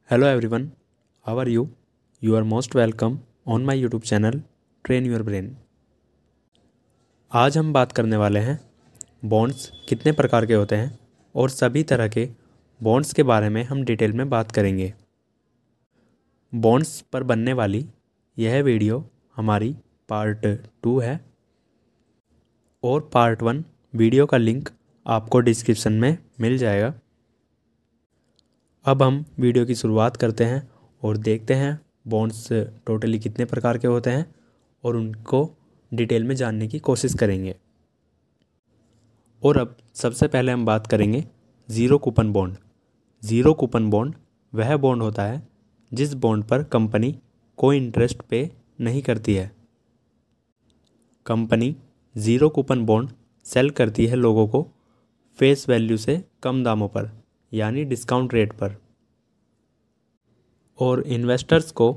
Hello everyone, how are you? You are most welcome on my YouTube channel Train Your Brain। आज हम बात करने वाले हैं बॉन्ड्स कितने प्रकार के होते हैं और सभी तरह के बॉन्ड्स के बारे में हम डिटेल में बात करेंगे। बॉन्ड्स पर बनने वाली यह वीडियो हमारी पार्ट 2 है और पार्ट 1 वीडियो का लिंक आपको डिस्क्रिप्शन में मिल जाएगा। अब हम वीडियो की शुरुआत करते हैं और देखते हैं बॉन्ड्स टोटली कितने प्रकार के होते हैं और उनको डिटेल में जानने की कोशिश करेंगे। और अब सबसे पहले हम बात करेंगे zero coupon bond. Zero coupon bond वह बॉन्ड होता है जिस बॉन्ड पर कंपनी कोई इंटरेस्ट पे नहीं करती है। Company zero coupon bond sell करती है लोगों को फेस वैल्यू से कम दामों पर, यानी डिस्काउंट रेट पर, और इन्वेस्टर्स को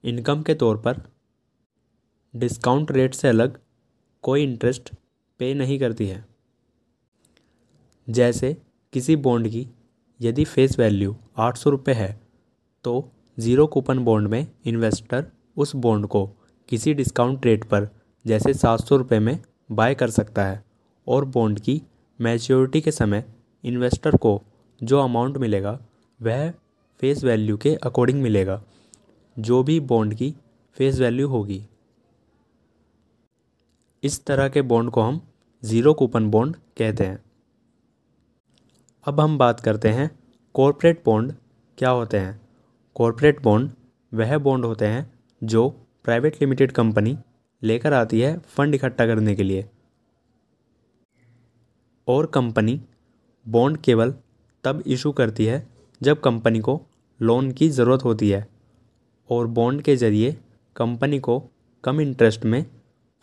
इनकम के तौर पर डिस्काउंट रेट से अलग कोई इंटरेस्ट पे नहीं करती है। जैसे किसी बॉन्ड की यदि फेस वैल्यू 800 रुपये है तो ज़ीरो कूपन बॉन्ड में इन्वेस्टर उस बॉन्ड को किसी डिस्काउंट रेट पर जैसे 700 रुपये में बाय कर सकता है और बॉन्ड की मैच्योरिटी के समय इन्वेस्टर को जो अमाउंट मिलेगा वह फेस वैल्यू के अकॉर्डिंग मिलेगा, जो भी बॉन्ड की फेस वैल्यू होगी। इस तरह के बॉन्ड को हम ज़ीरो कूपन बॉन्ड कहते हैं। अब हम बात करते हैं कॉर्पोरेट बॉन्ड क्या होते हैं। कॉर्पोरेट बॉन्ड वह बॉन्ड होते हैं जो प्राइवेट लिमिटेड कंपनी लेकर आती है फंड इकट्ठा करने के लिए, और कंपनी बॉन्ड केवल तब इशू करती है जब कंपनी को लोन की ज़रूरत होती है और बॉन्ड के ज़रिए कंपनी को कम इंटरेस्ट में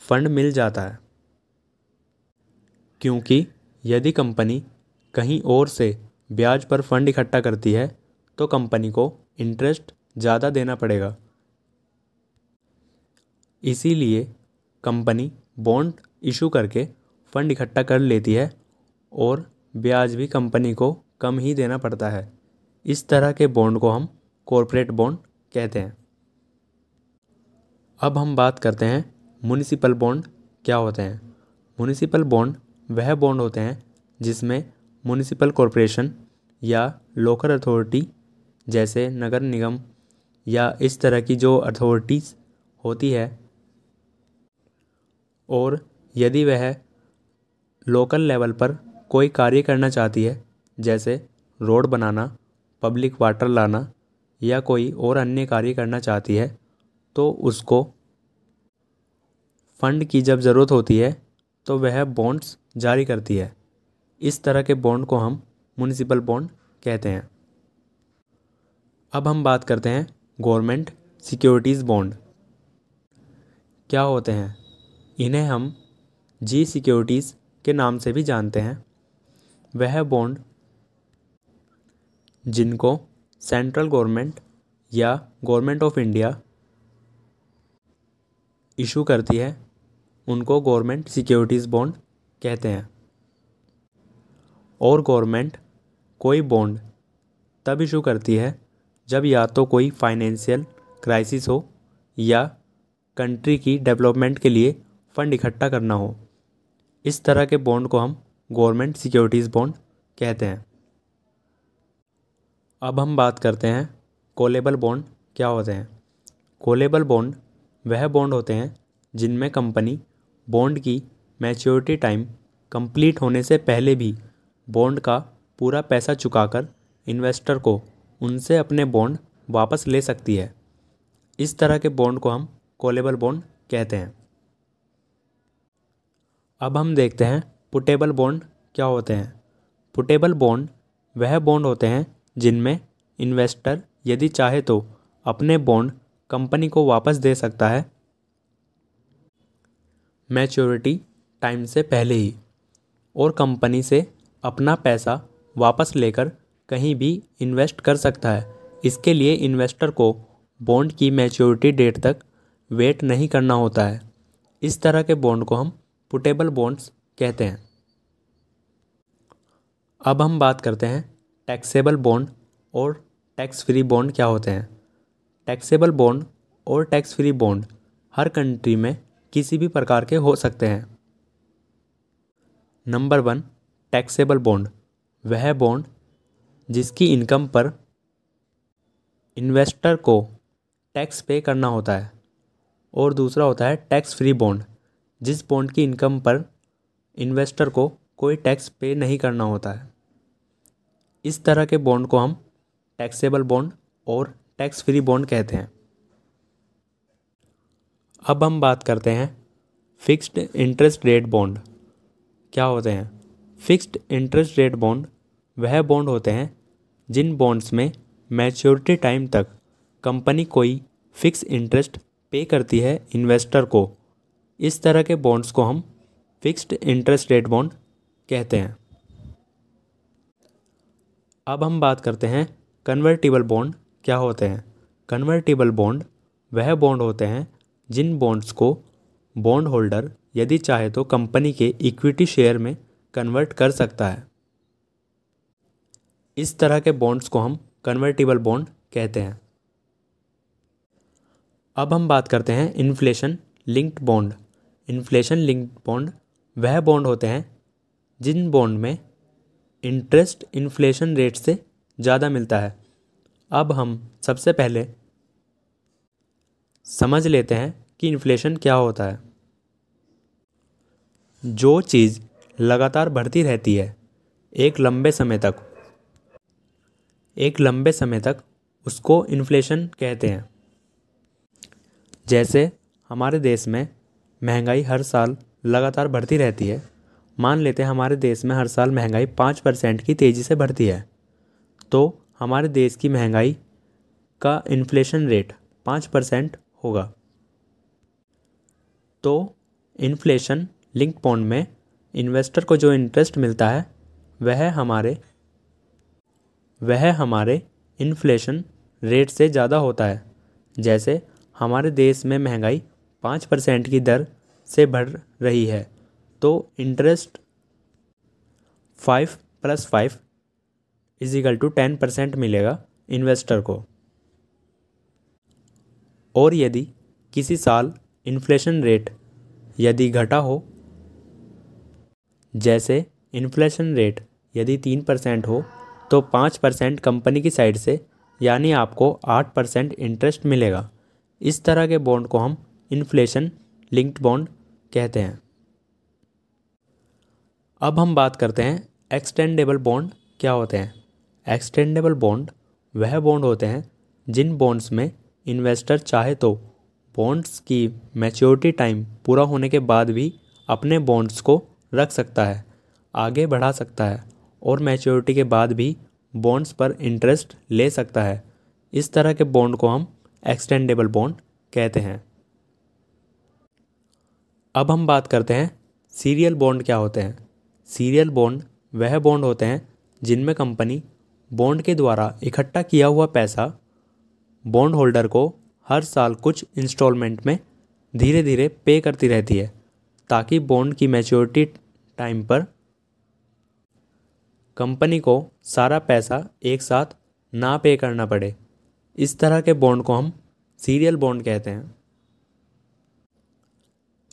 फ़ंड मिल जाता है। क्योंकि यदि कंपनी कहीं और से ब्याज पर फंड इकट्ठा करती है तो कंपनी को इंटरेस्ट ज़्यादा देना पड़ेगा। इसीलिए कंपनी बॉन्ड इशू करके फ़ंड इकट्ठा कर लेती है और ब्याज भी कंपनी को कम ही देना पड़ता है। इस तरह के बॉन्ड को हम कॉर्पोरेट बॉन्ड कहते हैं। अब हम बात करते हैं म्युनिसिपल बॉन्ड क्या होते हैं। म्युनिसिपल बॉन्ड वह बॉन्ड होते हैं जिसमें म्युनिसिपल कॉरपोरेशन या लोकल अथॉरिटी जैसे नगर निगम या इस तरह की जो अथॉरिटीज़ होती है, और यदि वह लोकल लेवल पर कोई कार्य करना चाहती है जैसे रोड बनाना, पब्लिक वाटर लाना या कोई और अन्य कार्य करना चाहती है तो उसको फंड की जब ज़रूरत होती है तो वह बॉन्ड्स जारी करती है। इस तरह के बॉन्ड को हम म्युनिसिपल बॉन्ड कहते हैं। अब हम बात करते हैं गवर्नमेंट सिक्योरिटीज़ बॉन्ड क्या होते हैं। इन्हें हम जी सिक्योरिटीज़ के नाम से भी जानते हैं। वह बॉन्ड जिनको सेंट्रल गवर्नमेंट या गवर्नमेंट ऑफ इंडिया इशू करती है उनको गवर्नमेंट सिक्योरिटीज़ बॉन्ड कहते हैं। और गवर्नमेंट कोई बॉन्ड तब इशू करती है जब या तो कोई फाइनेंशियल क्राइसिस हो या कंट्री की डेवलपमेंट के लिए फ़ंड इकट्ठा करना हो। इस तरह के बॉन्ड को हम गवर्नमेंट सिक्योरिटीज़ बॉन्ड कहते हैं। अब हम बात करते हैं कॉलेबल बॉन्ड क्या होते हैं। कॉलेबल बॉन्ड वह बॉन्ड होते हैं जिनमें कंपनी बॉन्ड की मैच्योरिटी टाइम कंप्लीट होने से पहले भी बॉन्ड का पूरा पैसा चुकाकर इन्वेस्टर को उनसे अपने बॉन्ड वापस ले सकती है। इस तरह के बॉन्ड को हम कॉलेबल बॉन्ड कहते हैं। अब हम देखते हैं पुटेबल बॉन्ड क्या होते हैं। पुटेबल बॉन्ड वह बॉन्ड होते हैं जिनमें इन्वेस्टर यदि चाहे तो अपने बॉन्ड कंपनी को वापस दे सकता है मैच्योरिटी टाइम से पहले ही, और कंपनी से अपना पैसा वापस लेकर कहीं भी इन्वेस्ट कर सकता है। इसके लिए इन्वेस्टर को बॉन्ड की मैच्योरिटी डेट तक वेट नहीं करना होता है। इस तरह के बॉन्ड को हम पुटेबल बॉन्ड्स कहते हैं। अब हम बात करते हैं टैक्सेबल बॉन्ड और टैक्स फ्री बॉन्ड क्या होते हैं? टैक्सेबल बॉन्ड और टैक्स फ्री बॉन्ड हर कंट्री में किसी भी प्रकार के हो सकते हैं। नंबर 1, टैक्सेबल बॉन्ड, वह बॉन्ड जिसकी इनकम पर इन्वेस्टर को टैक्स पे करना होता है। और दूसरा होता है टैक्स फ्री बॉन्ड, जिस बॉन्ड की इनकम पर इन्वेस्टर को कोई टैक्स पे नहीं करना होता है। इस तरह के बॉन्ड को हम टैक्सेबल बॉन्ड और टैक्स फ्री बॉन्ड कहते हैं। अब हम बात करते हैं फिक्स्ड इंटरेस्ट रेट बॉन्ड क्या होते हैं। फिक्स्ड इंटरेस्ट रेट बॉन्ड वह बॉन्ड होते हैं जिन बॉन्ड्स में मैच्योरिटी टाइम तक कंपनी कोई फिक्स इंटरेस्ट पे करती है इन्वेस्टर को। इस तरह के बॉन्ड्स को हम फिक्स्ड इंटरेस्ट रेट बॉन्ड कहते हैं। अब हम बात करते हैं कन्वर्टिबल बॉन्ड क्या होते हैं। कन्वर्टिबल बॉन्ड वह बॉन्ड होते हैं जिन बॉन्ड्स को बॉन्ड होल्डर यदि चाहे तो कंपनी के इक्विटी शेयर में कन्वर्ट कर सकता है। इस तरह के बॉन्ड्स को हम कन्वर्टिबल बॉन्ड कहते हैं। अब हम बात करते हैं inflation linked bond. Inflation linked bond वह बॉन्ड होते हैं जिन बॉन्ड में इंटरेस्ट इन्फ्लेशन रेट से ज़्यादा मिलता है। अब हम सबसे पहले समझ लेते हैं कि इन्फ्लेशन क्या होता है। जो चीज़ लगातार बढ़ती रहती है एक लंबे समय तक उसको इन्फ्लेशन कहते हैं। जैसे हमारे देश में महंगाई हर साल लगातार बढ़ती रहती है। मान लेते हैं हमारे देश में हर साल महंगाई 5% की तेज़ी से बढ़ती है, तो हमारे देश की महंगाई का इन्फ्लेशन रेट 5% होगा। तो इन्फ्लेशन लिंक बॉन्ड में इन्वेस्टर को जो इंटरेस्ट मिलता है वह हमारे इन्फ्लेशन रेट से ज़्यादा होता है। जैसे हमारे देश में महंगाई 5% की दर से बढ़ रही है, तो इंटरेस्ट 5 + 5 = 10% मिलेगा इन्वेस्टर को। और यदि किसी साल इन्फ्लेशन रेट यदि घटा हो, जैसे इन्फ्लेशन रेट यदि 3% हो, तो 5% कंपनी की साइड से यानी आपको 8% इंटरेस्ट मिलेगा। इस तरह के बॉन्ड को हम इन्फ्लेशन लिंक्ड बॉन्ड कहते हैं। अब हम बात करते हैं एक्सटेंडेबल बॉन्ड क्या होते हैं। एक्सटेंडेबल बॉन्ड वह बॉन्ड होते हैं जिन बॉन्ड्स में इन्वेस्टर चाहे तो बॉन्ड्स की मैच्योरिटी टाइम पूरा होने के बाद भी अपने बॉन्ड्स को रख सकता है, आगे बढ़ा सकता है और मैच्योरिटी के बाद भी बॉन्ड्स पर इंटरेस्ट ले सकता है। इस तरह के बॉन्ड को हम एक्सटेंडेबल बॉन्ड कहते हैं। अब हम बात करते हैं सीरियल बॉन्ड क्या होते हैं। सीरियल बॉन्ड वह बॉन्ड होते हैं जिनमें कंपनी बॉन्ड के द्वारा इकट्ठा किया हुआ पैसा बॉन्ड होल्डर को हर साल कुछ इंस्टॉलमेंट में धीरे धीरे पे करती रहती है, ताकि बॉन्ड की मैच्योरिटी टाइम पर कंपनी को सारा पैसा एक साथ ना पे करना पड़े। इस तरह के बॉन्ड को हम सीरियल बॉन्ड कहते हैं।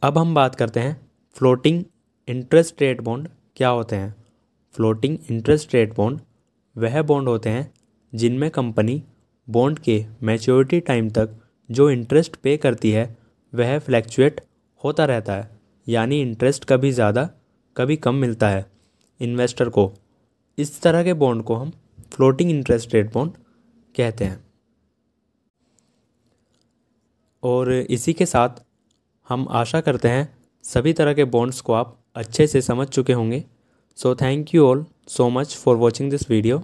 अब हम बात करते हैं फ्लोटिंग इंटरेस्ट रेट बॉन्ड क्या होते हैं। फ्लोटिंग इंटरेस्ट रेट बॉन्ड वह बॉन्ड होते हैं जिनमें कंपनी बॉन्ड के मैच्योरिटी टाइम तक जो इंटरेस्ट पे करती है वह फ्लैक्चुएट होता रहता है, यानी इंटरेस्ट कभी ज़्यादा कभी कम मिलता है इन्वेस्टर को। इस तरह के बॉन्ड को हम फ्लोटिंग इंटरेस्ट रेट बॉन्ड कहते हैं। और इसी के साथ हम आशा करते हैं सभी तरह के बॉन्ड्स को आप अच्छे से समझ चुके होंगे। So thank you all so much for watching this video.